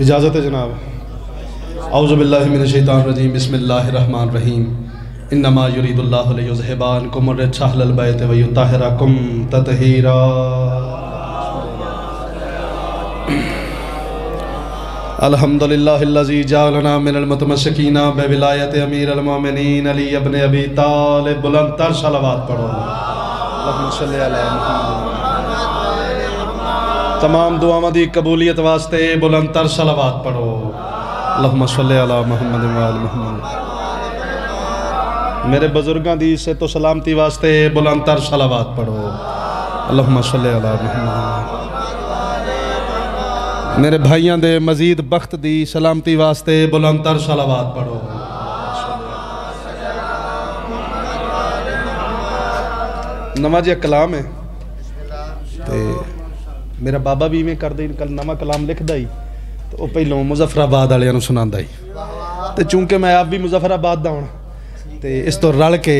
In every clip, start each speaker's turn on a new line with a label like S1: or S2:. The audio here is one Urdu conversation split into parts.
S1: اجازت ہے جناب. اعوذ باللہ من الشیطان الرجیم. بسم اللہ الرحمن الرحیم. انما یرید اللہ لیذھب عنکم الرجس اہل البیت ویطہرکم تطہیرا. الحمدللہ الذی جعلنا من المتمسکین بولایت امیر المومنین علی ابن ابی طالب. بلند تر صلوات پڑھو. اللہم صلی علی محمد. تمام دعاواں دی قبولیت واسطے بلند تر صلوات پڑھو. اللہم صلی علی محمد و آل محمد. میرے بزرگاں دی عزت و سلامتی واسطے بلند تر صلوات پڑھو. اللہم صلی علی محمد. میرے بھائیاں دے مزید بخت دی سلامتی واسطے بلند تر صلوات پڑھو. نماز کلام ہے تے میرا بابا بھی میں کر دے کل نما کلام لکھ دائی تو وہ پہلوں مظفر آباد والے سنا دائی تے چونکہ میں آپ بھی مظفر آباد دا ہوں تے اس تو رل کے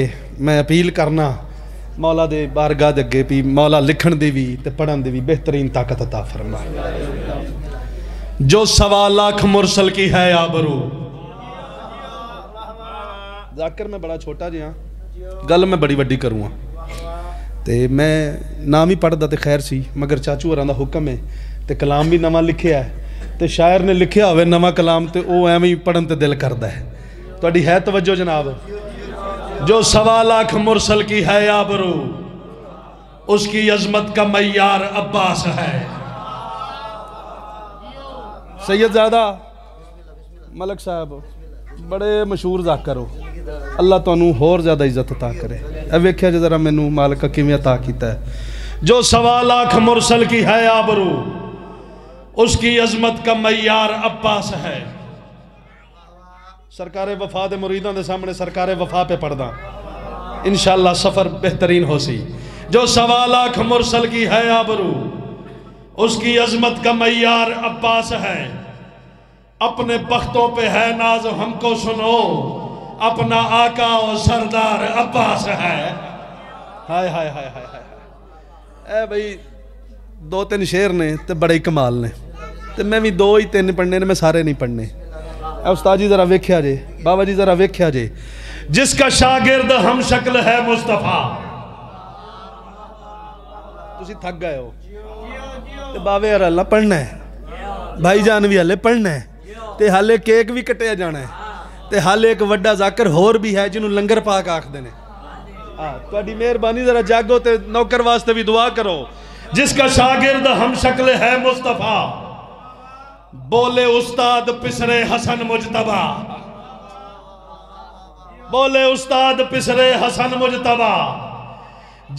S1: میں اپیل کرنا مولا دے بارگاہ دے اگے بھی مولا لکھن دی بھی تے پڑھن دی بھی بہترین طاقت عطا فرما. جو 1.25 لاکھ مرسل کی ہے آبرو. ذاکر میں بڑا چھوٹا جی ہاں گل میں بڑی وڈی کروں ہاں تے میں نام ہی پڑھ دا تے خیر سی مگر چاچو ہوراں دا حکم ہے تے کلام بھی نواں لکھیا ہے تے شاعر نے لکھیا ہوئے نواں کلام تے او ایویں ہی پڑھن تے دل کردا ہے. تہاڈی ہے توجہ جناب. جو 1.25 لاکھ مرسل کی ہے آبرو اس کی عظمت کا معیار عباس ہے. سید زادہ ملک صاحب بڑے مشہور ذاکر ہو. اللہ تانوں ہور زیادہ عزت عطا کرے. اے ویکھیا جے ذرا مینوں مالک کیویں عطا کیتا ہے. جو 1.25 لاکھ مرسل کی ہے آبرو اس کی عظمت کا معیار عباس ہے. سرکار وفا دے مریداں دے سامنے سرکار وفا پہ پڑھ دا انشاءاللہ سفر بہترین ہو سی. جو 1.25 لاکھ مرسل کی ہے آبرو اس کی عظمت کا معیار عباس ہے. اپنے بختوں پہ ہے ناز ہم کو سنو اپنا آقا و سردار عباس ہے. ہائے ہائے ہائے ہائے ہائے. اے بھئی 2-3 شعر نے تے بڑے کمال نے تے میں بھی 2-3 پڑھنے نے میں سارے نہیں پڑھنے. اے استاد جی ذرا ویکھیا جے بابا جی ذرا ویکھیا جے. جس کا شاگرد ہم شکل ہے مصطفیٰ. تسی تھک گئے ہو تے باوے یار اللہ پڑھنا ہے بھائی جان بھی ہلے پڑھنا ہے تے حالے کیک بھی کٹیا جانا ہے تے حالے ایک وڈا ذاکر ہور بھی ہے جنہوں لنگر پاک آکھ دینے. تہاڈی مہربانی ذرا جاگو تے نوکر واسطے بھی دعا کرو. جس کا شاگرد ہم شکل ہے مصطفیٰ بولے استاد پسرے حسن مجتبیٰ. بولے استاد پسرے حسن مجتبیٰ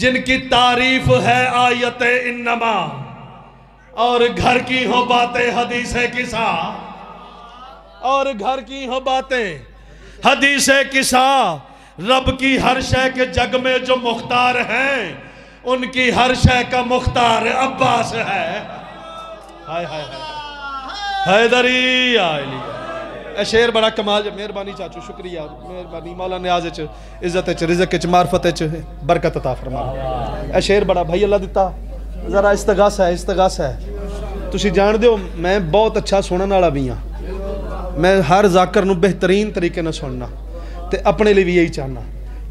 S1: جن کی تعریف ہے آیت انما اور گھر کی ہو باتیں حدیث قصہ. اور گھر کی ہو باتیں حدیث قصہ. رب کی ہر شے کے جگ میں جو مختار ہیں ان کی ہر شے کا مختار عباس ہے. ہائے ہائے ہائے حیدری آئلی. اے شعر بڑا کمال. مہربانی چاچو شکریہ مہربانی. مولا نیاز اچ عزت اچ رزق اچ معرفت اچ برکت عطا فرما. اے شعر بڑا بھائی اللہ دیتا ذرا استغاثہ ہے استغاثہ ہے. تسی جان دیو میں بہت اچھا سنن والا بھی ہاں. میں ہر ذاکر نو بہترین طریقے نہ سننا تے اپنے لیے بھی یہی چاہنا.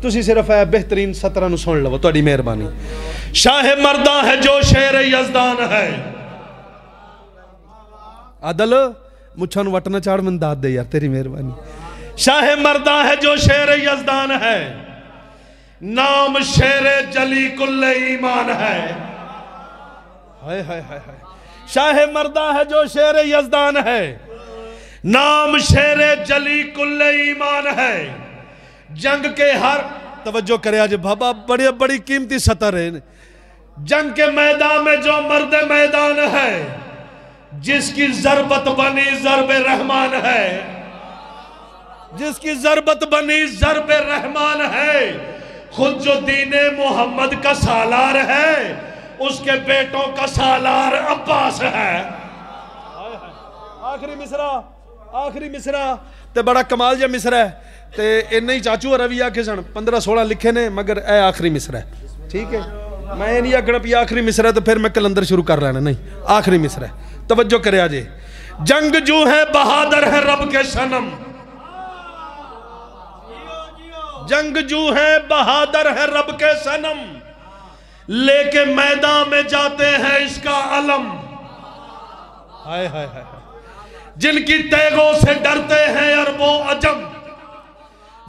S1: تسی صرف ہے بہترین سطرہ نو سن لو. تہاڈی مہربانی. شاہ مرداں ہے جو شیر یزدان ہے. عدل مچھاں نو وٹنا چاڑ من داد دے یار تیری مہربانی. شاہ مرداں ہے جو شیر یزدان ہے نام شیر جلی کل ایمان ہے. ہائے ہائے ہائے ہائے. شاہ مرداں ہے جو شیر یزدان ہے نام شیر جلی کل ایمان ہے. جنگ کے ہر توجہ کرے آج بابا بڑی بڑی قیمتی سطر ہے. جنگ کے میدان میں جو مرد میدان ہے جس کی ضربت بنی ضرب رحمان ہے. جس کی ضربت بنی ضرب رحمان ہے. خود جو دین محمد کا سالار ہے اس کے بیٹوں کا سالار عباس ہے. آخری مصرع تے بڑا کمال جا مصرع ہے تے انہی چاچو روی آکھے سن 15-16 لکھے نے مگر اے آخری مصرع ہے. ٹھیک ہے میں نہیں آکھنا پی آخری مصرع تو پھر میں کلندر شروع کر لینا. نہیں آخری مصرع ہے توجہ کرے آجے. جنگ جو ہے بہادر ہے رب کے صنم. جنگ جو ہے بہادر ہے رب کے صنم. لے کے میدان میں جاتے ہیں اس کا علم. ہائے ہائے ہائے. جن کی تیغوں سے ڈرتے ہیں عرب و عجم,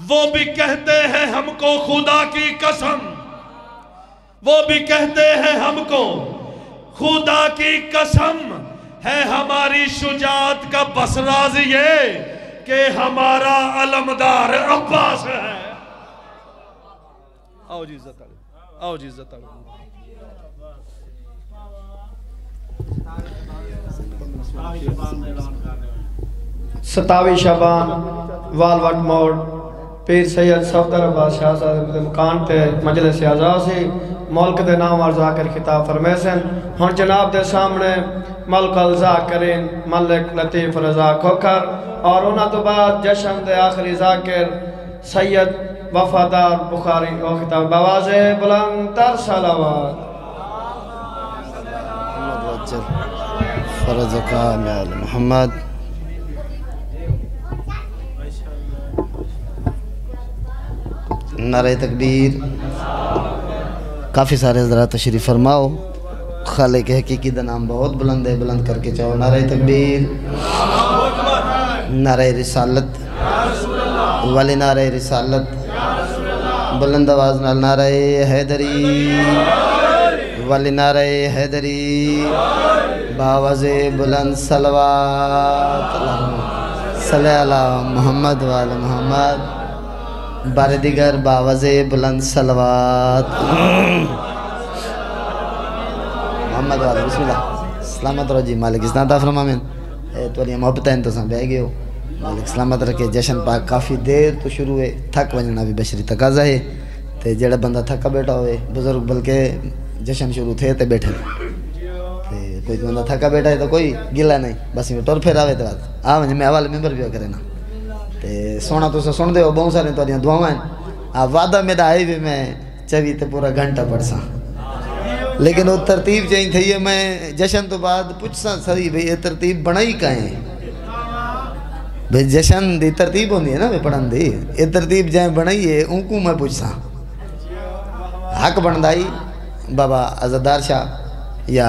S1: وہ بھی کہتے ہیں ہم کو خدا کی قسم. وہ بھی کہتے ہیں ہم کو خدا کی قسم. ہے ہماری شجاعت کا بس راز یہ کہ ہمارا علمدار عباس ہے. آؤ جی عزت آؤ, آؤ جی عزت آؤ.
S2: ستاوی شعبان والوٹ موڑ پیر سید صفدر عباس شاہ صاحب مکان تے مجلس اعزاز سی ملک دے نام عرضا کر خطاب فرمے سن. ہن جناب دے سامنے ملک الزاکرین ملک لطیف رضا کھوکھر اور انہاں تو بعد جشن دے آخری ذاکر سید وفادار بخاری کو خطاب بواز بلند تر صلوات.
S3: فرض کامل محمد. نعرہ تکبیر. کافی سارے حضرات تشریف فرماؤ. خالق حقیقی دا نام بہت بلند ہے, بلند کر کے چاہو نعرہ تکبیر. نعرہ رسالت والی نعرہ رسالت بلند آواز نال نعرہ حیدری والی نعرہ حیدری باواز بلند صلوات. اللہم صلی علی محمد وعلی محمد. بار دیگر باواز بلند صلوات. محمد والا بسم اللہ. سلامت رو جی. مالک اسنا عطا فرمامین. توری محبت ہے انتظام بے گئے ہو. مالک سلامت رکھے. جشن پاک کافی دیر تو شروع ہے. تھک ونجنا بھی بشری تقاضا ہے. تے جڑا بندہ تھکا بیٹھا ہوئے بزرگ بلکہ جشن شروع تھے تے بیٹھے. کوئی بندہ تھکا بیٹھا ہے تو کوئی گلا نہیں. بس میں ٹور پھر آوے تے بات آ ونج میں اول ممبر بھی کرے نا. تے سونا تو سن دے ہو بہت سارے توریاں دعاواں ہیں. وعدہ میرا آئی بھی میں چوی تے پورا گھنٹہ پڑھ ساں. لیکن وہ ترتیب چاہیے تھی ہے. میں جشن تو بعد پوچھ ساں سری بھئی یہ ترتیب بنائی کہیں بھئی جشن دی ترتیب ہوندی ہے نا بھئی پڑھن دی. یہ ترتیب جائیں بنائی ہے ان کو میں پوچھ ساں. حق بندائی بابا عزدار شاہ یا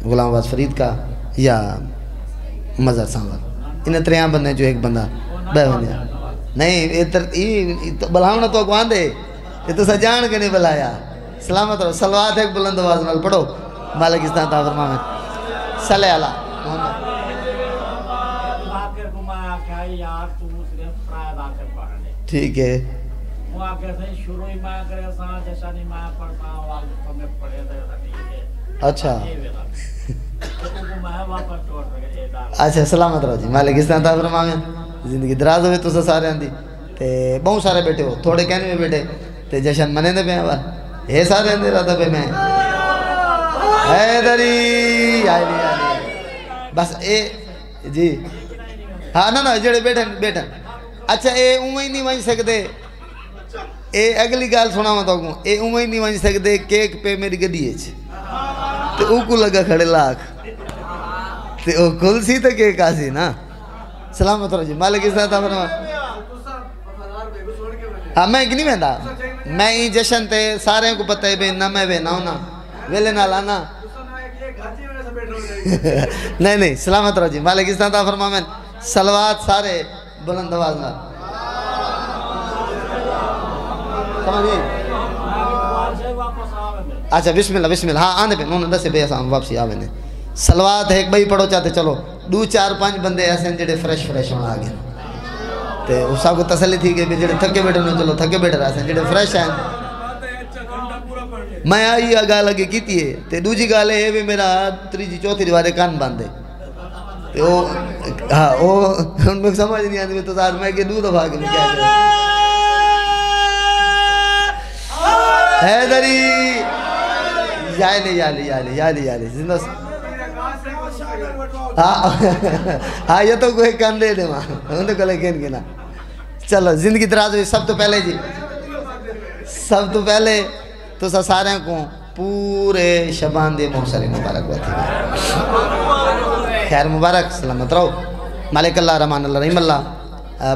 S3: غلام عباس فرید کا یا مظہر سانور انہیں تریاں بندے جو ایک بندہ بے بندے نہیں. یہ ترتیب بلاؤنا تو اگوان دے. یہ تو سجان کے نہیں بلایا. سلامت رہو. صلوات ایک بلند آواز نال پڑھو. مالک اس طرح فرما میں صلی اللہ محمد. ٹھیک ہے. اچھا اچھا سلامت رہو جی. مالک اس طرح فرما میں زندگی دراز ہوئے تو سارے آندھی تے بہت سارے بیٹھے ہو. تھوڑے کہنے میں بیٹھے تے جشن منے دے پہ آوار یہ سارے اندھے رہتا پہ میں حیدری آئی بس اے جی ہاں نا جڑے بیٹھن. اچھا اے اوہی نہیں ونج سکتے. اے اگلی گال سنا میں تو اے اوہی نہیں ونج سکتے. کیک پہ میری گڈی ہے تے او کو لگا کھڑے لاکھ تے او کھل سی تے کیک آسی نا. سلامت رہو جی. مالک اس طرح فرما. ہاں میں نہیں ویندا. میں ہی جشن تے سارے کو پتہ ہے بے نہ میں بے نہ ہونا ویلے نہ لانا نہیں نہیں. سلامت رہو جی. مالک اس طرح فرما میں صلوات سارے بلند آواز نہ. اچھا بسم اللہ بسم اللہ. ہاں آنے پہ انہوں نے دسے بے اسام واپسی آوے نے. صلوات ایک بھائی پڑھو چاہتے چلو 2 4 5 بندے ایسے ہیں جڑے فریش ہونا آگے تے اس کو تسلی تھی کہ جڑے تھکے بیٹھے انہوں چلو تھکے بیٹھے رہا ہیں جڑے فریش ہیں. میں آئی گال اگے کیتی ہے تے دوجی گال ہے بھی میرا 3 4 دیوارے کان باندھے تے او ہاں او ان کو سمجھ نہیں آتی. تو ساتھ میں کہ 2 دفعہ کے میں کیا کریں. حیدری یالی زندہ ہاں یہ تو کوئی کان دے دے ماں ان کو لیکن گنا. چلو زندگی دراز ہوئی. سب تو پہلے جی سب تو پہلے تو سارے کو پورے شبان دے محسری مبارک بات ہے. خیر مبارک سلامت رہو مالک اللہ رحمان اللہ رحیم اللہ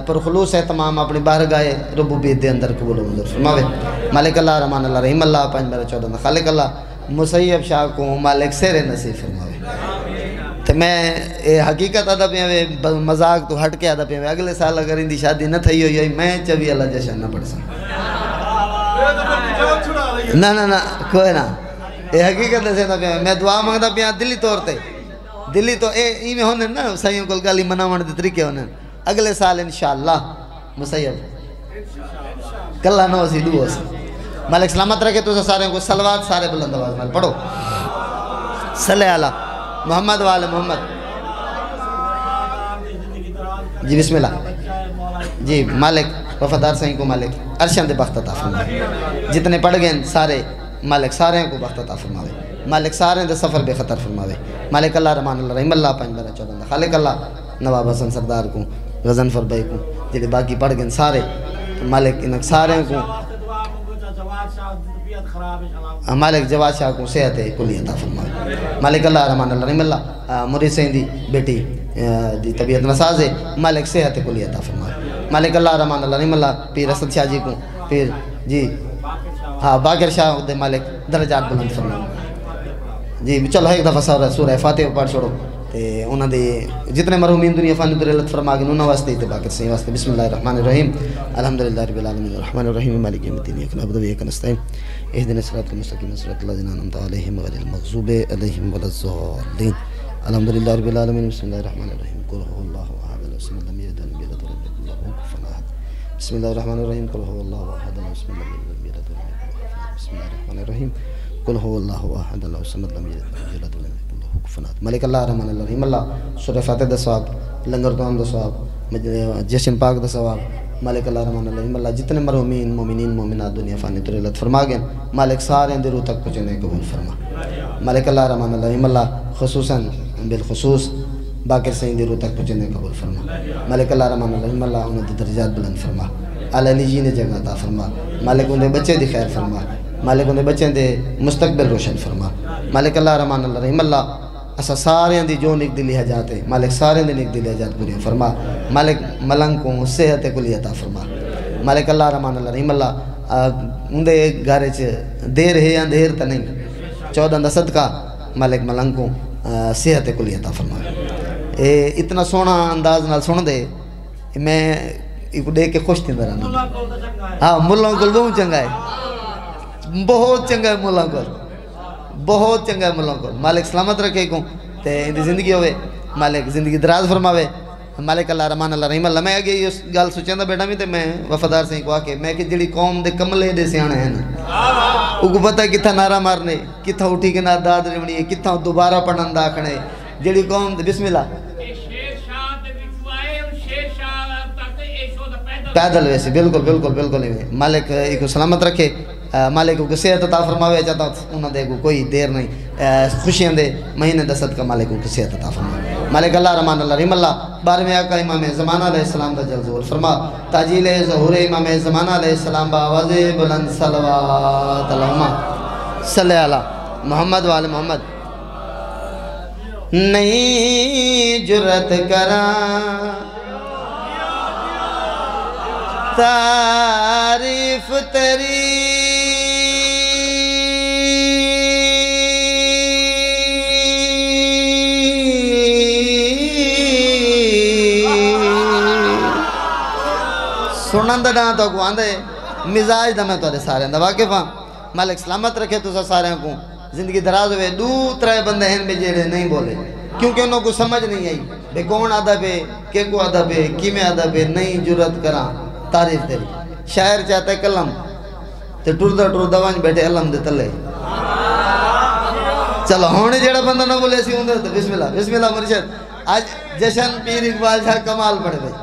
S3: پر خلوص اہتمام اپنی بارگاہ ربوبیت دے اندر قبول و منظور فرماوے مالک اللہ رحمان اللہ رحیم اللہ 5 بارہ 14 خالق اللہ مسیب شاہ کو مالک سیر نصیب فرماوے تو میں حقیقت ادا پہ مذاق تو ہٹ کے ادا پہ اگلے سال اگر ان دی شادی نہ تھی ہوئی میں چوی اللہ جشن نہ پڑھ سکتا نہ کوئی نہ یہ حقیقت سے ادا پہ میں دعا مانگتا پہ دلی طور تے دلی تو ای میں ہونے نا سائیوں کو گالی مناوان دے طریقے ہونے اگلے سال انشاءاللہ مسیب کلہ نو سی دو سی مالک سلامت رکھے تو سارے کو سلوات سارے بلند آواز میں پڑھو صلی اللہ محمد وآل محمد جی بسم اللہ جی مالک وفادار سائیں کو مالک عرشان دے بخت عطا فرمائے جتنے پڑھ گئے سارے مالک سارے کو بخت عطا فرمائے مالک سارے دے سفر بے خطر فرماوے مالک اللہ رحمان اللہ رحیم اللہ 5 بارہ 14 خالق اللہ نواب حسن سردار کو غزنفر بھائی کو جڑے باقی پڑھ گئے سارے مالک انک سارے کو مالک جواد شاہ کو صحت کلی عطا فرماوے مالک اللہ رحمان اللہ رحیم اللہ مرید سین دی بیٹی دی طبیعت نساز ہے مالک صحت کلی عطا فرماوے مالک اللہ رحمان اللہ رحیم اللہ پیر اسد شاہ جی کو پیر جی ہاں باقر شاہ دے مالک درجات بلند فرماوے جی چلو ایک دفعہ سورہ فاتح پڑھ چھوڑو تے انہاں دے جتنے مرحومین دنیا فانی در علت فرما گئے انہاں واسطے اتباع کر سیں واسطے بسم اللہ الرحمن الرحیم الحمدللہ رب العالمین الرحمن الرحیم مالک یوم الدین ایک نعبد و ایک نستعین اهدنا الصراط المستقیم صراط الذین انعمت علیہم غیر المغضوب علیہم ولا الضالین الحمدللہ رب العالمین بسم اللہ الرحمن الرحیم قل هو اللہ احد الصمد لم یلد ولم یولد ولم یکن له کفوا احد بسم اللہ الرحمن الرحیم قل هو اللہ احد الصمد لم یلد ولم یولد ولم یکن له بسم اللہ الرحمن الرحیم قل هو اللہ احد الصمد لم یلد ولم یولد ولم یکن له کفوا احد مالک اللہ رحمان اللہ رحیم اللہ سورہ فاتح دا ثواب لنگر دوام دا ثواب جشن پاک دا ثواب مالک اللہ رحمان اللہ رحیم اللہ جتنے مرحومین مومنین مومنات دنیا فانی تر علت فرما گئے مالک سارے دے روح تک پہنچنے قبول فرما مالک اللہ رحمان اللہ رحیم اللہ خصوصاً بالخصوص باقر سین دے روح تک پہنچنے قبول فرما مالک اللہ رحمان اللہ رحیم اللہ انہوں دے درجات بلند فرما علی جی نے جگہ عطا فرما مالک انہیں بچے دی خیر فرما مالک انہیں بچے دے مستقبل روشن فرما مالک اللہ رحمان اللہ رحیم اللہ اسا سارے دی جو نک دلی حاجات ہے مالک سارے دی نک دلی حاجات پوری فرما مالک ملنگ کو صحت کلی عطا فرما مالک اللہ رحمان اللہ رحیم اللہ اندے گھر چ دیر ہے یا دیر تا نہیں 14 دا صدقہ مالک ملنگ کو صحت کلی عطا فرما اتنا سونا انداز نال سن دے میں ایک دیکھ کے خوش تھی دران ہاں ملوں کو بہت چنگا ہے بہت چنگا ہے ملوں کو بہت چنگا ہے ملوں کو مالک سلامت رکھے کو تے اندی زندگی ہوئے مالک زندگی دراز فرماوے مالک اللہ رحمان اللہ رحیم اللہ میں آگے یہ گال سوچیں بیٹا بھی تے میں وفادار سے کو آکے میں کہ جڑی قوم دے کملے دے سیانے ہیں نا وہ کو پتہ ہے کتھا نعرہ مارنے کتھا اٹھی کے نار داد رونی ہے کتھا دوبارہ پڑھن داکھنے جڑی قوم دے بسم اللہ پیدل ویسے بالکل بالکل بالکل مالک ایک سلامت رکھے مالک کو صحت عطا فرماوے چاہتا انہوں دے کو کوئی دیر نہیں خوشیاں دے مہینے دا صدقہ مالک کو صحت عطا فرماوے مالک اللہ رحمان اللہ رحیم اللہ 12ویں آقا امام زمانہ علیہ السلام دا جل ظہور فرما تاجیل ظہور امام زمانہ علیہ السلام باواز بلند صلوات اللہم صلی اللہ محمد وآل محمد نہیں جرت کران تعریف تیری سنن دا ڈاں تو کو آندے مزاج دا میں تو سارے دا واقف ہاں مالک سلامت رکھے تو سارے کو زندگی دراز ہوئے 2-3 بندے ہیں میں جیڑے نہیں بولے کیونکہ انہوں کو سمجھ نہیں آئی بے کون عدب ہے کہ کو عدب ہے کی میں عدب ہے نہیں جرت کران تعریف تیری شاعر چاہتا ہے کلم تے ٹردہ وانج بیٹھے علم دے تلے چلو ہونے جیڑا بندہ نہ بولے سی ہوندے تو بسم اللہ مرشد آج جشن پیر اقبال شاہ کمال پڑے بھائی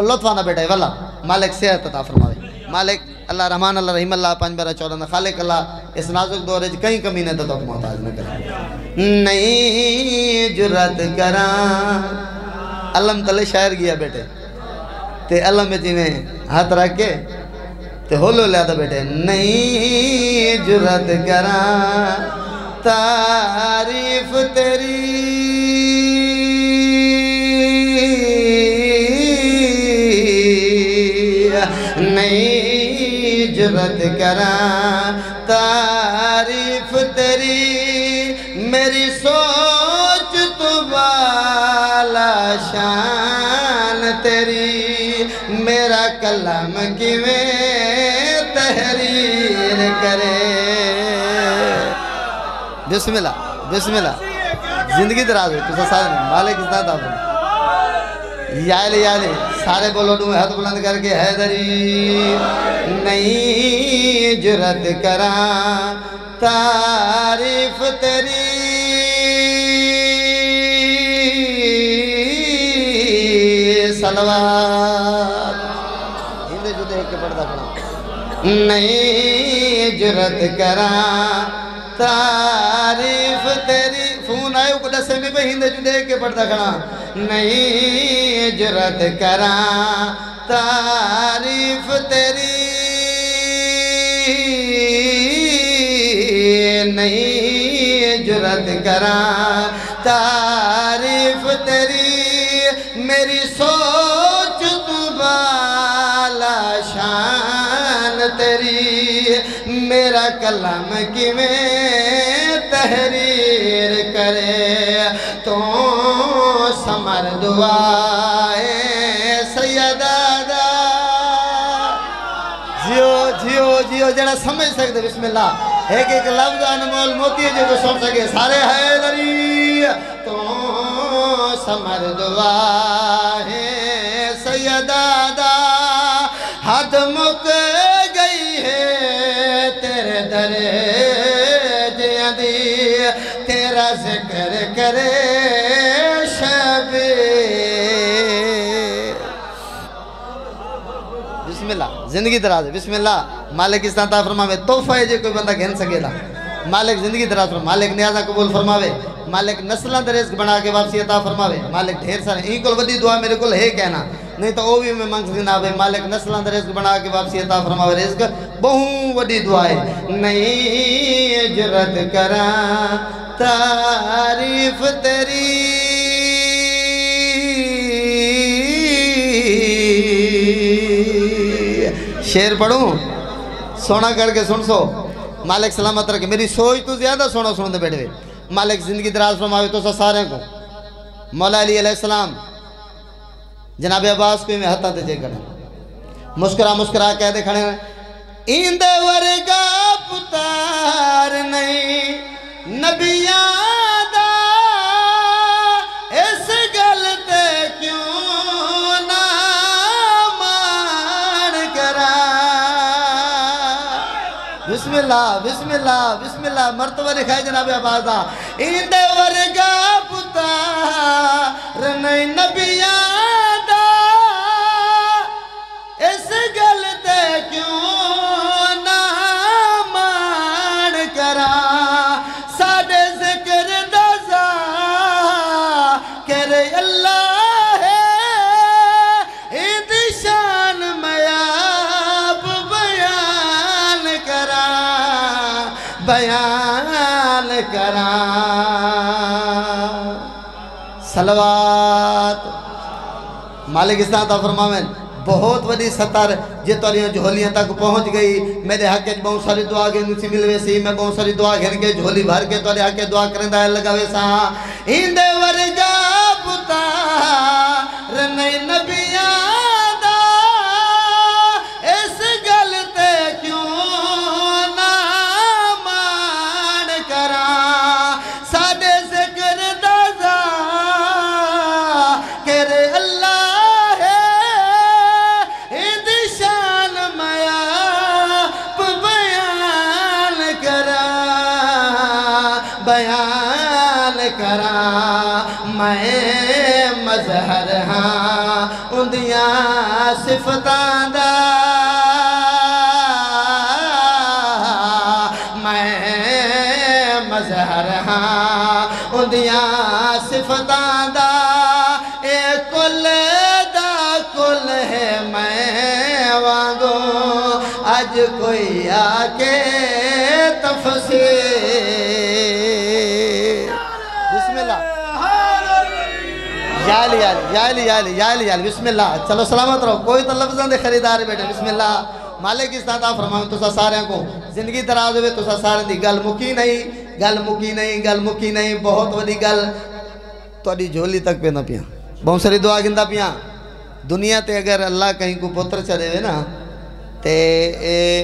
S3: لطفانہ بیٹھے والا مالک صحت عطا فرماوے مالک اللہ رحمان اللہ رحیم اللہ 5 بارہ 14 خالق اللہ اس نازک دورے کہیں کمی نہیں تو محتاج نہ کریں نہیں جرت کران علم تلے شاعر گیا بیٹے تے علم میں میں ہاتھ رکھ کے تے ہولو لیا تھا بیٹے نہیں جرت کران تعریف تیری جرت کراں تعریف تیری میری سوچ تو بالا شان تیری میرا کلام کیویں تحریر کرے بسم اللہ بسم اللہ زندگی دراز ہوئی تو سارے مالک اتنا تھا یا علی سارے بولو دوں ہاتھ بلند کر کے حیدری نہیں جرت کراں تعریف تیری صلوات ہندے جو دیکھ کے پڑھتا کھڑا نہیں جرت کراں تعریف تیری فون آئے کو دسے میں بھی ہندے جو دیکھ کے پڑھتا کھڑا نہیں جرت کراں تعریف تیری نہیں جرت کراں تعریف تیری میری سوچ تو بالا شان تیری میرا کلام کیویں تحریر کرے تو سمر دعائے سیدہ دا جیو جڑا سمجھ سکتے بسم اللہ ایک ایک لفظ انمول موتی ہے جو سن سکے سارے حیدری تو سمر دعائے سیدہ دا حد مک گئی ہے تیرے درجے دی تیرا ذکر کرے بسم اللہ زندگی دراز ہے بسم اللہ مالک اس طرح فرماوے توفہ ہے جو کوئی بندہ گھن سکے لا مالک زندگی دراز فرماوے مالک نیازہ قبول فرماوے مالک نسلہ در رزق بنا کے واپسی عطا فرماوے مالک ڈھیر سارے این کل ودی دعا میرے کل ہے کہنا نہیں تو وہ بھی میں منگ سکنا بھئی مالک نسلہ در رزق بنا کے واپسی عطا فرماوے رزق بہوں ودی دعا ہے نہیں جرت کراں تعریف تیری شعر پڑھوں سونا کر کے سن سو مالک سلامت رکھے میری سوچ تو زیادہ سونا سنتے بیٹھے ہوئے مالک زندگی دراز فرماوے تو سارے کو مولا علی علیہ السلام جناب عباس کو میں ہتھا تجھے کھڑے مسکرا کہہ دے کھڑے ایند ورگا پتار نہیں نبیاں دا اس گلتے کیوں نہ مان کرا بسم اللہ بسم اللہ بسم اللہ مرتبہ لکھائے جناب عباس دا ایند ورگا پتار نہیں نبیاں دا اس گلتے کیوں نہ مان کرا ساڑے ذکر دزا کرے اللہ ہے اید شان میاب بیان کرا صلوات مالک اس طرح فرماویں بہت وڈی ستر جے توریاں جھولیاں تک پہنچ گئی میرے حق کے بہت ساری دعا کے نسی ملوے سی میں بہت ساری دعا گھن کے جھولی بھر کے تورے حق کے دعا کریں دائے لگاوے سا ہندے ورگا پتار نہیں نبیاں دا اس گلتے کیوں نہ مان کرا ساڑے ذکر دزا کرے اللہ بیان کرا میں مظہر ہاں اندیاں صفتاں دا میں مظہر ہاں اندیاں صفتاں دا اے کل دا کل ہے میں وانگو آج کوئی آکے تفسیر یا علی بسم اللہ چلو سلامت رہو کوئی تو لفظاں دے خریدار بیٹھے بسم اللہ مالک اس طرح فرمائیں تو سارے کو زندگی دراز ہوئے تو سارے دی گل مکی نہیں بہت وڈی گل توڑی جھولی تک پہ نہ پیاں بہت ساری دعا گندہ پیاں دنیا تے اگر اللہ کہیں کو پتر چڑھے ہوئے نا تے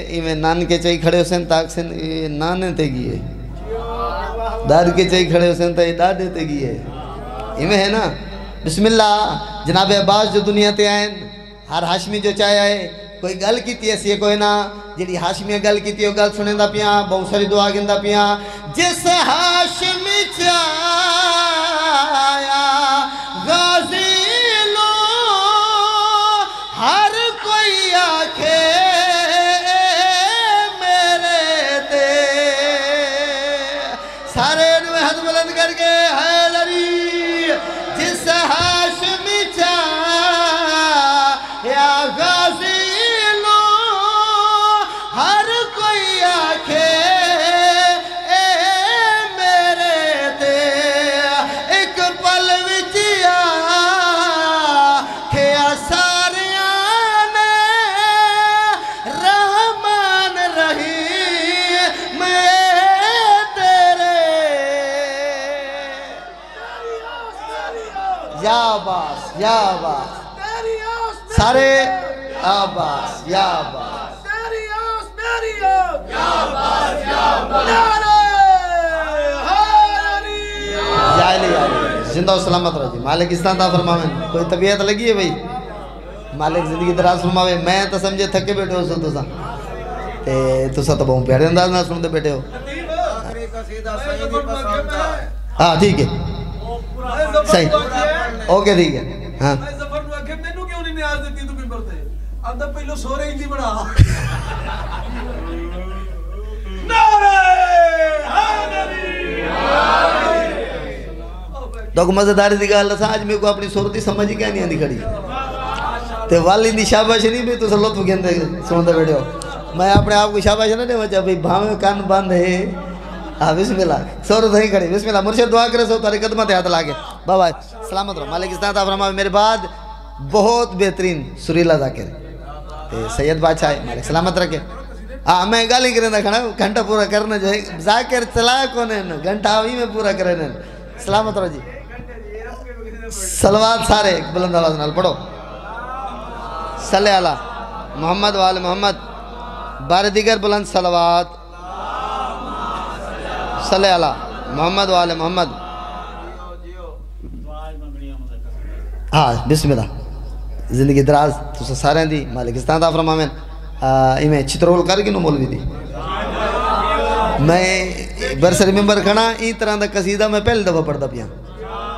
S3: ایویں نان کے چاہی کھڑے حسین تاک سن نانے تے گئے داد کے چاہی کھڑے حسین تاک دادے تے گئے ایویں ہے نا بسم اللہ جناب عباس جو دنیا تے آئیں ہر ہاشمی جو چاہے آئے کوئی گل کیتی ایسی ہے کوئی نا جیڑی ہاشمی گل کیتی ہے گل سنے دا پیاں بہت ساری دعا گندہ پیاں جس ہاشمی چاہیا غازی لو ہر کوئی آکھے میرے تے سارے انہیں ہاتھ بلند کر کے حیدری جس ہاشمی چاہیا غازی یا عباس سارے عباس یا عباس یا علی زندہ و سلامت رہا جی مالک استان تا فرماویں کوئی طبیعت لگی ہے بھئی مالک زندگی دراز فرماویں میں تو سمجھے تھکے بیٹھے ہو سو تو سا تو بہت پیارے انداز نہ سنتے بیٹھے ہو ہاں ٹھیک ہے صحیح اوکے ٹھیک ہے ہاں تو مزیداری دی گل دساں اج میرے کو اپنی صورتی سمجھ ہی کہنی آندی کھڑی تے والی دی شاباش نہیں بھی تساں لطف گھندے سنتے بیٹھے ہو میں اپنے آپ کو شاباش نہ دیواں چا بھئی بھاویں کان بند ہے ہاں بسم اللہ صورت نہیں کھڑی بسم اللہ مرشد دعا کرے سو تارے قدمہ تے ہاتھ لاگے بابا سلامت رہو مالک استعانت فرمائے میرے بعد بہت بہترین سریلا ذاکر سید بادشاہ ہے مالک سلامت رکھے ہاں میں گالی کریں دا کھڑا گھنٹہ پورا کرنا جو ہے ذاکر چلایا کونے گھنٹہ آوی میں پورا کریں سلامت رہو جی صلوات سارے بلند آواز نال پڑھو صلی اللہ محمد وآل محمد بار دیگر بلند صلوات صلی اللہ محمد وآل محمد ہاں بسم اللہ زندگی دراز تو سارے دی مالک استعانت فرمائیں میں چترول کر کے نو مولوی دی میں برسری ممبر کھڑا این طرح دا قصیدہ میں پہلے دفعہ پڑھتا پیا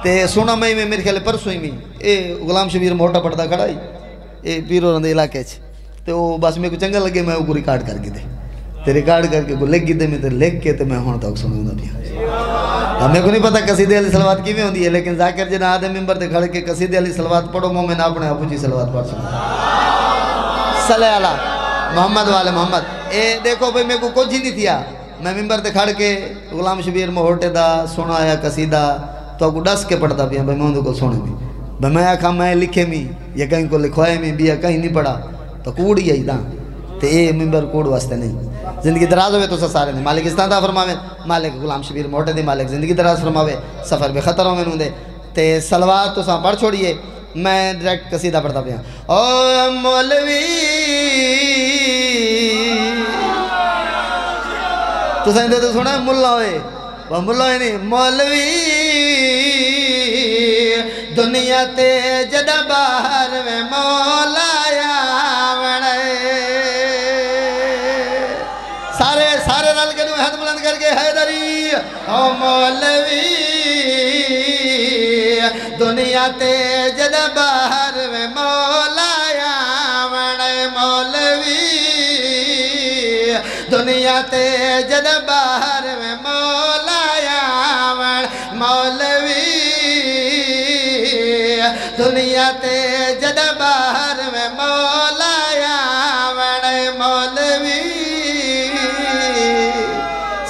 S3: تے سونا میں میرے خیال پرسوں ہی اے غلام شبیر موٹا پڑھتا کھڑا ہی اے پیرو رندے علاقے تے وہ بس میرے کو چنگا لگے میں وہ ریکارڈ کر کے دے تے ریکارڈ کر کے کو لکھ کے دے میں تے لکھ کے تے میں ہون تک سنوں دا پیا ہمیں کو نہیں پتا قصیدے علی صلوات کی میں ہوندی ہے لیکن ذاکر جنہ آدھے ممبر تے کھڑ کے قصیدے علی صلوات پڑھو مومن اپنے آپ جی صلوات پڑھ سکتا صلی اللہ محمد والے محمد اے دیکھو بھئی میں کو کچھ ہی نہیں تھیا میں ممبر تے کھڑ کے غلام شبیر موٹے دا سنا آیا قصیدہ تو کو ڈس کے پڑھتا پیا بھئی میں ان کو سونے میں بھئی میں آکھا میں لکھے میں یا کہیں کو لکھوائے میں بھی یا کہیں نہیں پڑھا تو کوڑی آئی دا تے اے ممبر کوڑ واسطے نہیں زندگی دراز ہوئے تو سارے نہیں مالک استعانت فرماوے مالک غلام شبیر موٹے دے مالک زندگی دراز فرماوے سفر بے خطر ہوں میں نوں دے تے صلوات تو ساں پڑھ چھوڑیے میں ڈائریکٹ قصیدہ پڑھتا پیا او مولوی تو سائندے تو سنا ہے ملہ ہوئے وہ ملہ ہوئے نہیں مولوی دنیا تے جدہ باہر میں مولا یا وڑے سارے رل کے نوے ہاتھ بلند کر کے حیدری او مولوی دنیا تے جدہ باہر میں مولا یا وڑے مولوی دنیا تے جدہ باہر میں مولا یا وڑے مولوی دنیا تے جدہ باہر میں مولا یا وڑے مولوی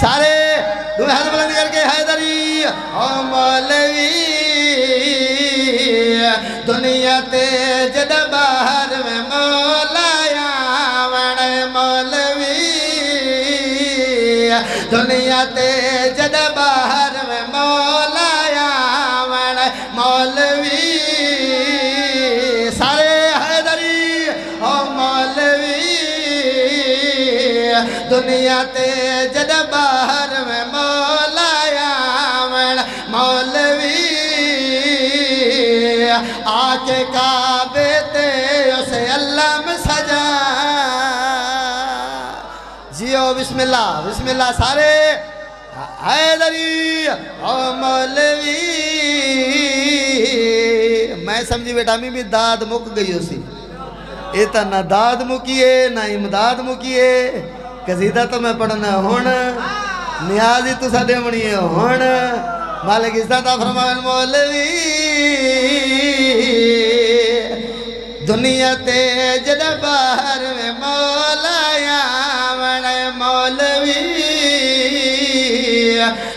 S3: سارے دو ہاتھ بلند کر کے حیدری او مولوی دنیا تے جدہ باہر میں مولا یا وڑے دنیا تے جد باہر میں مولا آون مولوی سارے حیدری او مولوی دنیا تے جد باہر میں مولا آون مولوی آکے کعبے تے اسے اللہ میں سجا جیو بسم اللہ سارے حیدری او مولوی میں سمجھی بیٹا بھی داد مک گئی اسی ایتا نہ داد مکیے نہ امداد مکیے قصیدہ تو میں پڑھنا ہون نیازی تو سا دیمنی ہے ہون مالک استعطا فرمائن مولوی دنیا تے جد باہر میں مولا آون مولوی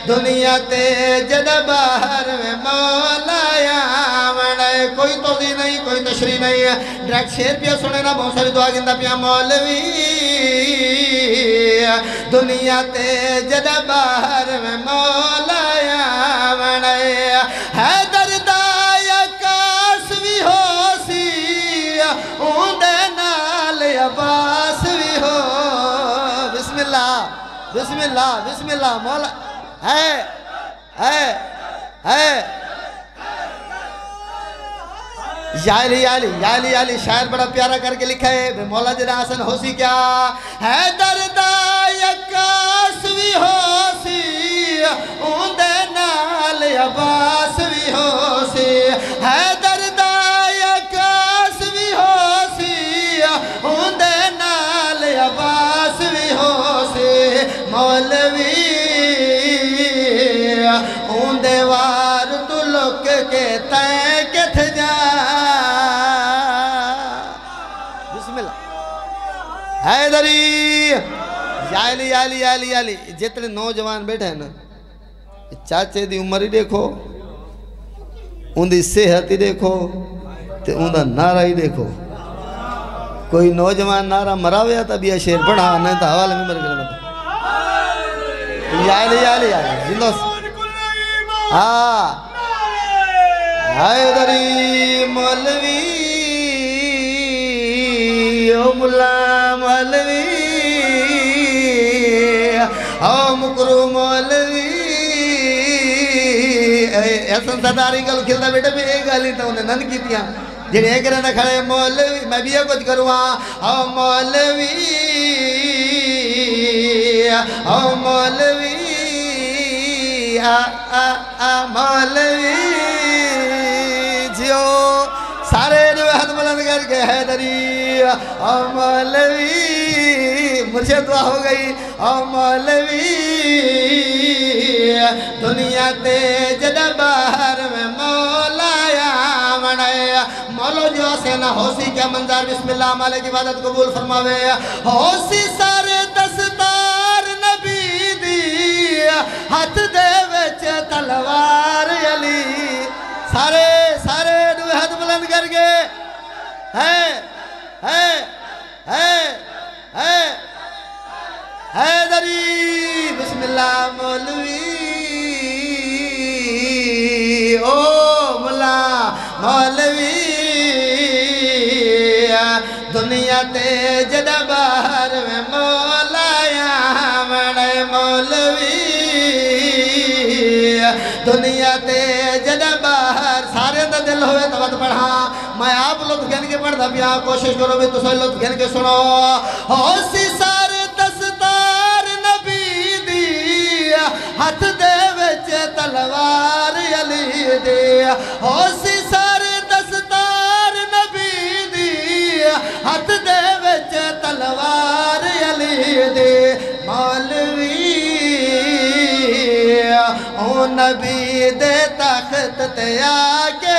S3: دنیا تے جد باہر میں مولا آون کوئی توضیح نہیں کوئی تشریح نہیں ہے ڈائریکٹ شیر پیا سنے نا بہت ساری دعا گندہ پیا مولوی دنیا تے جد باہر میں مولا آون حیدر دایا کاس بھی ہو سی اوندے نال عباس بھی ہو بسم اللہ مولا یا علی شاعر بڑا پیارا کر کے لکھا ہے مولا جنا حسن ہو سی کیا حیدر دا یکاس بھی ہو سی اوندے نال عباس بھی ہو سی حیدر دا یکاس بھی ہو سی اوندے نال عباس بھی ہو سی مولوی اوندے وار تو لک کے تائیں کتھ جا حیدری یا علی جتنے نوجوان بیٹھے ہیں نا چاچے دی عمر ہی دیکھو ان دی صحت ہی دیکھو تے ان دا نعرہ ہی دیکھو کوئی نوجوان نعرہ مراویا تا بیا شیر پڑھا نہیں تا حوالے میں مر کرنا یا علی زندہ حیدری مولوی او ملا مولوی او مکرو مولوی ایسا صداری گل کھلتا بیٹا بھی ایک گالی تا انہیں نن کی تیاں جنہیں ایک رہنا کھڑے مولوی میں بھی یہ کچھ کروں او مولوی او مولوی مولوی جیو سارے جو ہاتھ بلند کر کے حیدری او مولوی مجھے دعا ہو گئی او مولوی دنیا تے جد باہر میں مولا آون مولو جو سے نہ ہو سی کیا منظر بسم اللہ مالک عبادت قبول فرماوے ہو سی سارے دستار نبی دی ہاتھ دے وچ تلوار علی سارے دو ہاتھ بلند کر کے حیدری بسم اللہ مولوی او ملا مولوی دنیا تے جد باہر میں مولا آون مولوی دنیا تے جد باہر سارے دا دل ہوئے تو بات پڑھا میں آپ لطف گھن کے پڑھ دا پیا کوشش کرو بھی تو سوئی لطف گھن کے سنو ہو سی سارے دستار نبی دی ہاتھ دے وچ تلوار علی دی ہو سی سارے دستار نبی دی ہاتھ دے وچ تلوار علی دی مولوی او نبی دے تخت تے آکے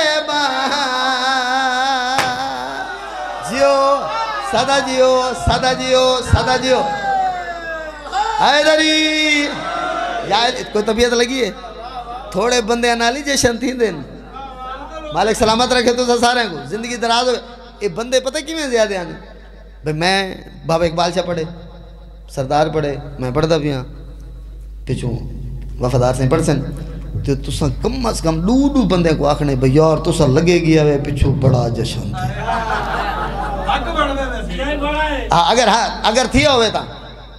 S3: سادہ جیو حیدری یا کوئی طبیعت لگی ہے تھوڑے بندے انالی جیشن تھی دن مالک سلامت رکھے تو سارے کو زندگی دراز ہوئے یہ بندے پتہ کی میں زیادہ آنے بھئی میں بابا اقبال شاہ پڑھے سردار پڑھے میں پڑھتا بھی ہاں پچھوں وفادار سے پڑھ سن تو تساں کم از کم دو بندے کو آکھنے بھئی یار تساں لگے گیا ہے پچھوں بڑا جشن اگر تھی ہوئے تا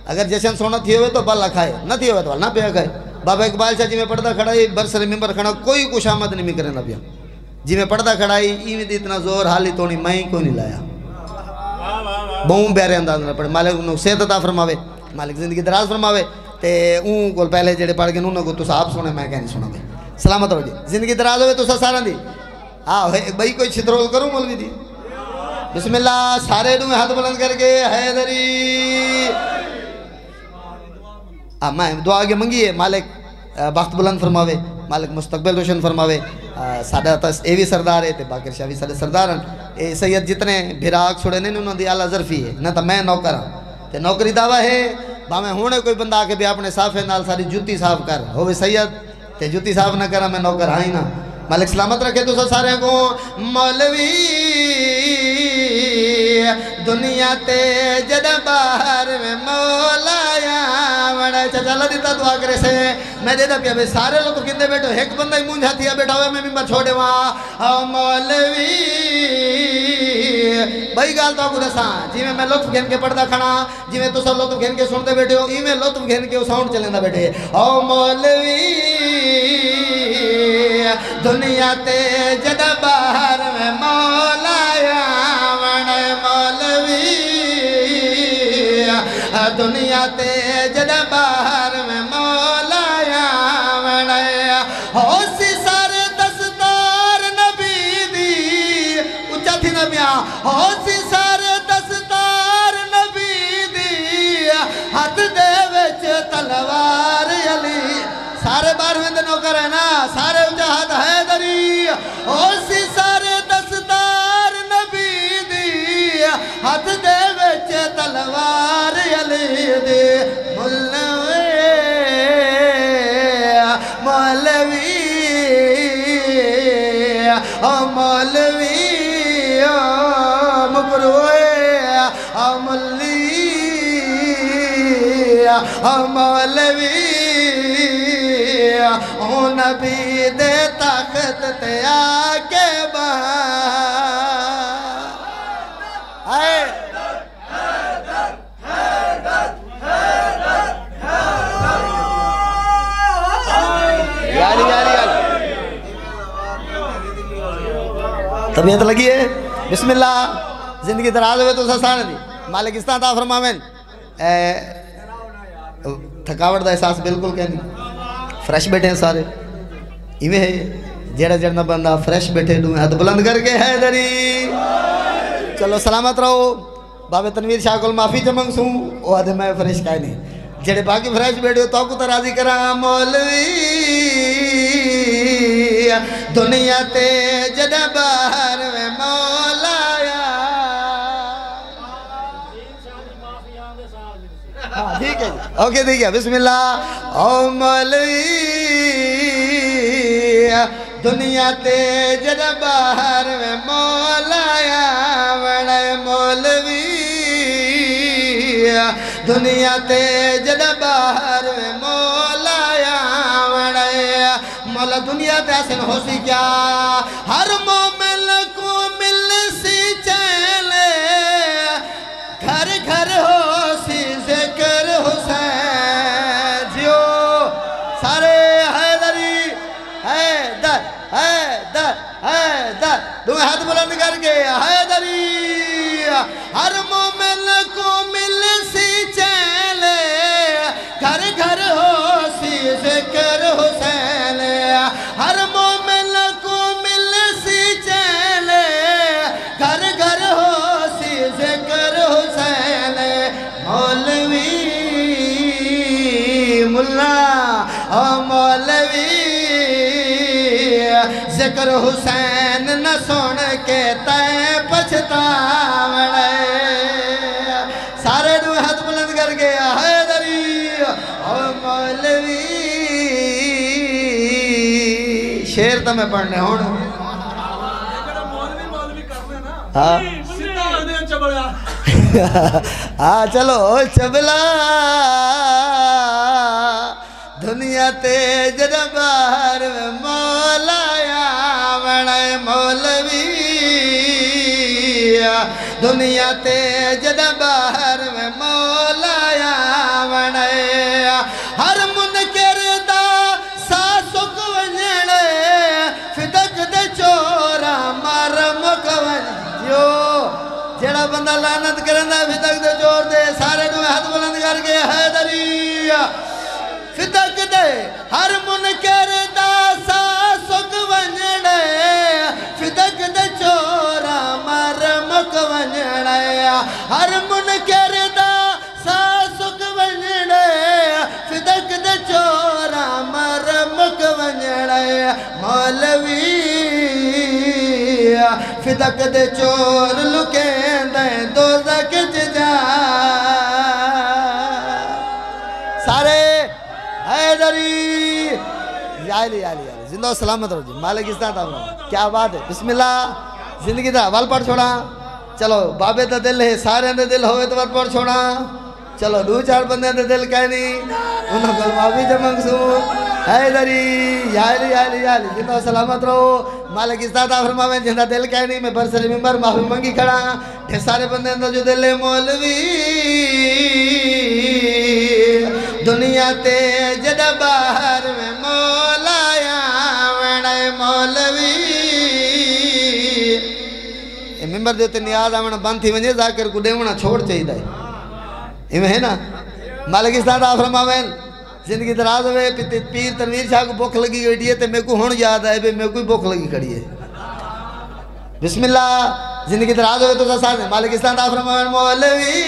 S3: اگر جشن سونا تھی ہوئے تو بالا کھائے نہ تھی ہوئے تو نہ پیا کھائے بابا اقبال شاہ جی میں پڑھتا کھڑائی برسر ممبر کھڑا کوئی کچھ آمد نہیں کرے نہ پیا جی میں پڑھتا کھڑائی ایویں دی اتنا زور حالی تونی میں کوئی نہیں لایا بہوں بیارے انداز نہ پڑھے مالک انہوں صحت عطا فرماوے مالک زندگی دراز فرماوے تے اون کو پہلے جڑے پڑھ کے انہوں کو تو صاحب سنے میں کہیں نہیں سنا بھائی سلامت ہو جی زندگی دراز ہوئے تو سارا دی بھائی کوئی چھترول کروں مولوی دی بسم اللہ سارے دوں ہاتھ بلند کر کے حیدری میں دعا آگے منگی ہے مالک بخت بلند فرماوے مالک مستقبل روشن فرماوے ساڑھا تس اے وی سردار ہے تے باقر شاہ وی ساڑھے سردار ہیں اے سید جتنے بھراک چھوڑے نہیں انہوں دی اعلیٰ ظرفی ہے نہ تا میں نوکر ہوں تے نوکری دعویٰ ہے باہمیں ہونے کوئی بندہ آکے بھی اپنے صافے نال ساری جوتی صاف کر ہوئے سید تے جوتی صاف نہ کرا میں نوکر ہاں ہی نہ مالک سلامت رکھے تو سارے کو مولوی دنیا تے جد باہر میں مولایا وڑا چچا اللہ دیتا دعا کرے سے میں دے دا پیا بے سارے لوگ کندے بیٹھو ایک بندہ ہی مونجھا تھیا بیٹھا ہوئے میں ممبر چھوڑے وہاں مولوی بھائی گال تو آگو دساں جی میں لطف گھن کے پڑھتا کھڑا جی میں تو سب لطف گھن کے سنتے بیٹھے ہو ای میں لطف گھن کے ساؤنڈ چلیں دا بیٹھے او مولوی دنیا تے جد باہر میں مولایا وڑے مولوی دنیا تے جد باہر میں مولایا وڑے ہو سی سارے دستار نبی دی اچھا تھی نبیاں ہو سی سارے دستار نبی دی ہاتھ دے وچ تلوار علی سارے بارہویں دنوں کرے نا سارے اجہاد حیدری اسی سارے دستار نبی دی ہاتھ دے وچ تلوار علی دی مولوی مولوی او مولوی او مبروی او ملی او مولوی او نبی دے طاقت تے آکے طبیعت لگی ہے بسم اللہ زندگی دراز ہوئے تو سسانے دی مالک استان تا فرماوین تھکاوٹ دا احساس بالکل کہنی فریش بیٹھے ہیں سارے ایویں ہے جیڑا جڑنا بندہ فریش بیٹھے دوں ہاتھ بلند کر کے حیدری چلو سلامت رہو بابے تنویر شاہ کل معافی جمنگ سوں وہ آدھے میں فریش کہے نہیں جیڑے باقی فریش بیٹھے ہو تو کو ترازی کرا مولوی دنیا تے جد باہر میں مولایا ٹھیک ہے اوکے ٹھیک ہے بسم اللہ او مولوی دنیا تے جد باہر میں مولایا وڑے مولوی دنیا تے جد باہر میں مولایا وڑے مولا دنیا تے حسن ہو سی کیا ہر مومن کو مل سی چلے گھر گھر ہو سی ذکر حسین جیو سارے حیدری حیدر حیدر حیدر دو ہاتھ بلند کر کے حیدری ہر مومن کو مل سی چلے گھر گھر ہو سی ذکر حسین ہر مومن کو مل سی چلے گھر گھر ہو سی ذکر حسین مولوی ملا او مولوی ذکر حسین نہ سن کے تے پچھتاوڑے سارے دو ہاتھ بلند کر گیا حیدری او مولوی شیر تو میں پڑھنے ہونا ہاں چلو چبلا دنیا تے جدا باہر میں مولا آونا مولوی دنیا تے جدا باہر میں مولا آونا ہر منکر دا ساسک ونجڑے فدق دے چورا مار مکون جو جڑا بندہ لعنت کرنا فدق دے چور دے سارے نو ہاتھ بلند کر کے حیدری فدق دے ہر منکر دا ساسک ونجڑے فدق دے چورا مار مکون ہر منکر دا ساسک ونجڑے فدق دے چورا مار مکون مولوی فدق دے چور لکین دے دوزخ جا سارے حیدری یالی زندہ و سلامت رو جی مالک اس طرح کیا بات ہے بسم اللہ زندگی دا وال پڑھ چھوڑا چلو بابے دا دل ہے سارے دے دل ہوئے تو وال پڑھ چھوڑا چلو دو چار بندے دے دل کہنی انہوں کو معافی جا منقصود حیدری یالی زندہ و سلامت رو مالک اس طرح فرماویں جندہ دل کہنی میں برسر ممبر معافی منگی کھڑا ٹھے سارے بندے اندر جو دل ہے مولوی دنیا تے جدا باہر میں مولا آونا مولوی ممبر دیتے نیاز آونا بند تھی ونجے ذاکر کو دیونا چھوڑ چاہی دائے ایمیں ہے نا مالک اس طرح فرماویں زندگی دراز ہوئے پیر تنویر شاہ کو بھوک لگی گئی ہے میں کو ہون یاد آئے بے میں کوئی بھوک لگی کھڑی ہے بسم اللہ زندگی دراز ہوئے تو ساتھ ہے مالک اسلام دا فرمائے مولوی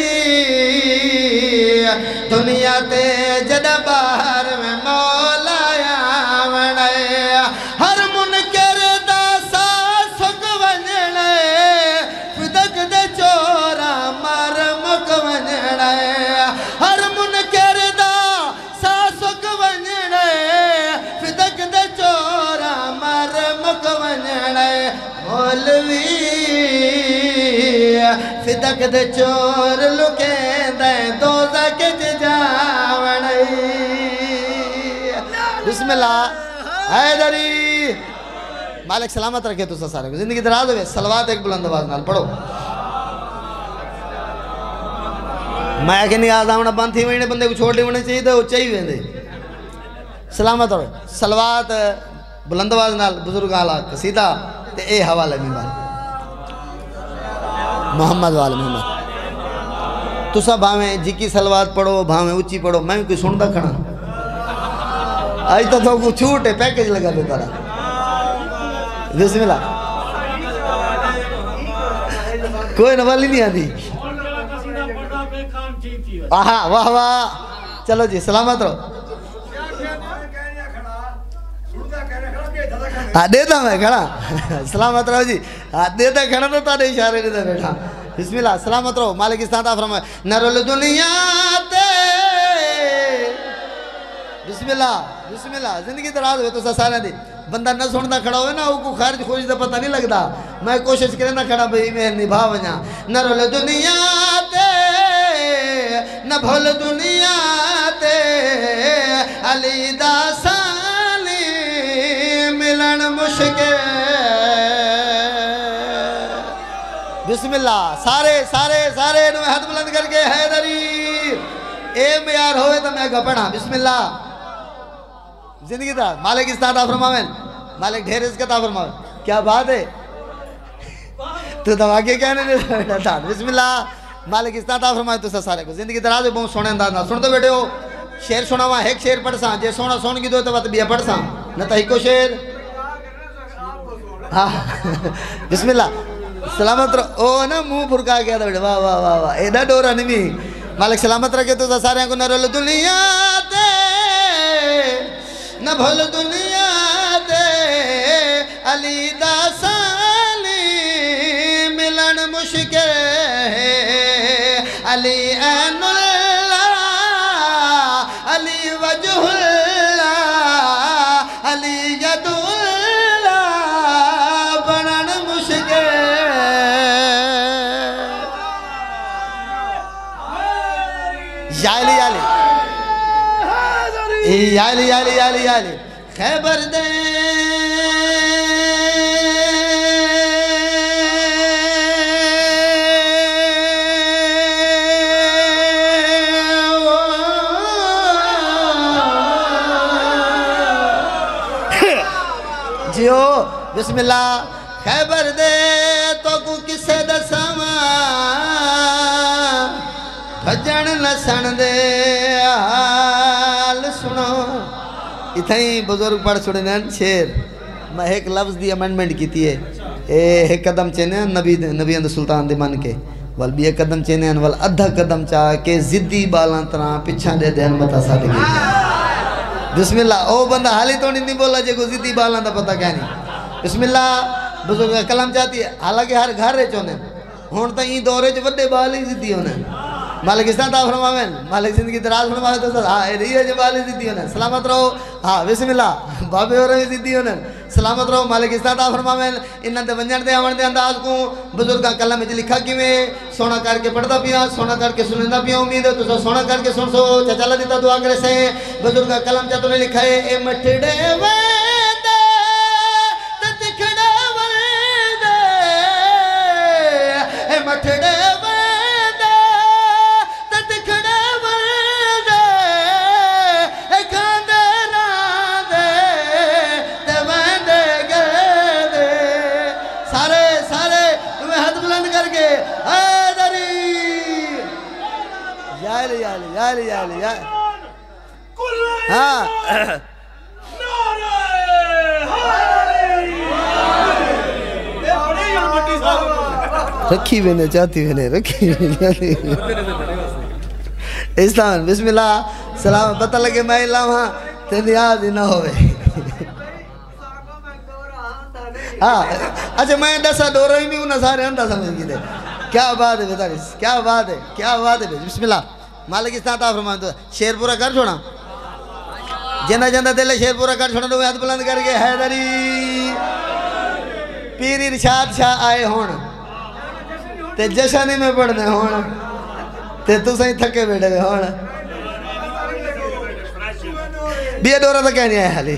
S3: دنیا تے جدا باہر میں مولا آونا ہر منکر دا ساسک ونجڑے فدق دے چورا مار مک ونجڑے ہر منکر دا ساسک ونجڑے فدق دے چورا مار مک ونجڑے مولوی فدق دے چور لکیں دے دوزخ جاوڑی بسم اللہ حیدری مالک سلامت رکھے تو سارے کو زندگی دراز ہوئے سلوات ایک بلند آواز نال پڑھو میں کہ نہیں آزا ہونا بند تھی وینے بندے کو چھوڑ دے ہونے چاہیے دے وہ چاہیے ویندے سلامت ہوئے سلوات بلند آواز نال بزرگ آلہ قصیدہ تے اے حوالہ ممبر محمد وال محمد تو سب بھاویں جکی سلوات پڑھو بھاویں اچھی پڑھو میں کوئی سن دا کھڑا آج تو کو چھوٹ ہے پیکج لگا دیتا رہا بسم اللہ کوئی نوالی نہیں آدھی آہا واہ واہ چلو جی سلامت رہو دیتا میں کھڑا سلامت رہو جی دیتا کھڑا تو تارے اشارے دیتا بیٹھا بسم اللہ سلامت رہو مالک استعداد فرمائے نرل دنیا تے بسم اللہ زندگی دراز ہوئے تو سارے دی بندہ نہ سننا کھڑا ہوئے نا وہ کو خارج خوش دا پتہ نہیں لگتا میں کوشش کرے نہ کھڑا بھئی میں نبھا ونیا نرل دنیا تے نہ بھول دنیا تے علی دا سالی ملن مشکل بسم اللہ سارے نوے ہاتھ بلند کر کے حیدری اے میار ہوئے تو میں گھپڑا بسم اللہ زندگی دا مالک استعداد فرماویں مالک ڈھیر اس کا تا فرماویں کیا بات ہے تو دواگے کہنے دیتا بیٹا بسم اللہ مالک استعداد فرماویں تو سارے کو زندگی دراز ہے بہت سونے انداز نہ سنتے بیٹے ہو شیر سنا ہوا ایک شیر پڑھ ساں جے سونا سون کی دو تو بات بیا پڑھ ساں نہ تا ہی کو شیر بسم اللہ سلامت رہو او نا منہ پھرکا گیا تھا بیٹا واہ واہ واہ واہ ایڈا ڈورا نہیں مالک سلامت رکھے تو سارے کو نہ رول دنیا تے نہ بھول دنیا تے علی دا سالی ملن مشکل علی عین اللہ علی وجہ اللہ علی ید اللہ بنن مشکل یالی یالی یالی یالی یالی خیبر دے جیو بسم اللہ خیبر دے تو کو کسے دساواں بھجن نسن دے حال سنو اتھائی بزرگ پڑھ چھوڑے نین شیر میں ایک لفظ دی امینڈمنٹ کی تھی ہے ایک قدم چینے ہیں نبی اند سلطان دی من کے وال بھی ایک قدم چینے ہیں وال ادھا قدم چاہ کے زدی بالان طرح پچھا دے دین متا صادقی بسم اللہ او بندہ حالی تو نہیں بولا جے کو زدی بالان دا پتہ کہنی بسم اللہ بزرگ کلام چاہتی ہے حالانکہ ہر گھر رہے چونے ہون تا ہی دورے جو وڈے بالی زدی ہونے مالک اسلام تا فرماوین مالک زندگی دراز فرماوین تو سر ہاں رہی ہے جو بالی زدی ہونے سلامت رہو ہاں بسم اللہ بابے ہو رہے زدی ہونے سلامت رہو مالک اسلام تا فرماوین انہاں تے ونجن دے آون دے انداز کو بزرگاں کلام وچ لکھا کیویں سونا کر کے پڑھدا پیا سونا کر کے سنندا پیا امید ہے تو سونا کر کے سن سو چچا اللہ دیتا دعا کرے سے بزرگاں کلام چا تو نے لکھا ہے اے مٹھڑے ویندے تے تکھڑے ویندے اے مٹھڑے یالی یالی یالی ہاں رکھی بھی چاہتی بھی رکھی اسلام بسم اللہ سلام پتہ لگے میں اللہ وہاں تین یاد ہی نہ ہوئے ہاں اچھا میں دسا دورہ ہی بھی انہاں سارے اندھا سمجھ گی دے کیا بات ہے بیتاریس کیا بات ہے بسم اللہ مالک اس طرح فرمائیں تو شیر پورا کر چھوڑا جندہ جندہ دلے شیر پورا کر چھوڑا تو ہاتھ بلند کر کے حیدری پیر ارشاد شاہ آئے ہون تے جشنی میں پڑھنے ہون تے تو سہیں تھکے بیٹھے ہوئے ہون بھی یہ دورہ تو کہنی ہے حالی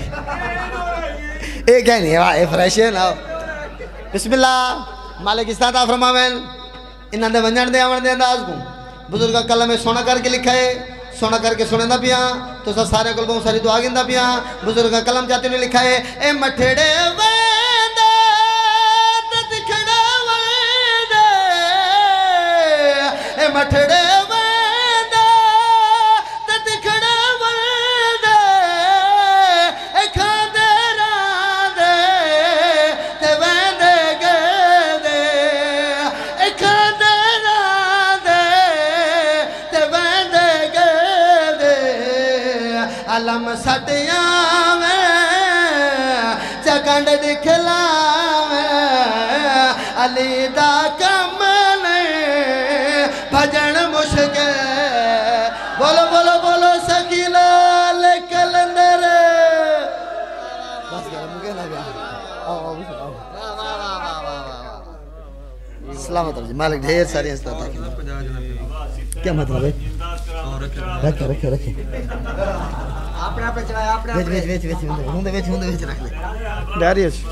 S3: یہ کہنی ہے واہ فریشن آؤ بسم اللہ مالک اس طرح فرمائیں انہاں دے ونجن دے آون دے انداز کو بزرگا کلام میں سونا کر کے لکھا ہے سونا کر کے سنیں دا پیا تو سارے کل بہت ساری دعا گن دا پیا بزرگا کلام چاہتے انہیں لکھا ہے اے مٹھڑے ویندے تے تکھڑے ویندے اے مٹھڑے ویندے تے تکھڑے ویندے اے کھاندے راندے تے ویندے گیندے اے کھاندے علم سٹیاں میں چکنڈ دکھلاں میں علی دا کم نہیں بھجن مشکل بولو بولو بولو سکیلال کلندر بس گیا مکہ نہ گیا سلامت رہو جی مالک ڈھیر ساری استعداد کیا مطلب ہے رکھے رکھے رکھے اپنے آپ چلائے اپنے آپ ویچ رکھ لے ڈیریش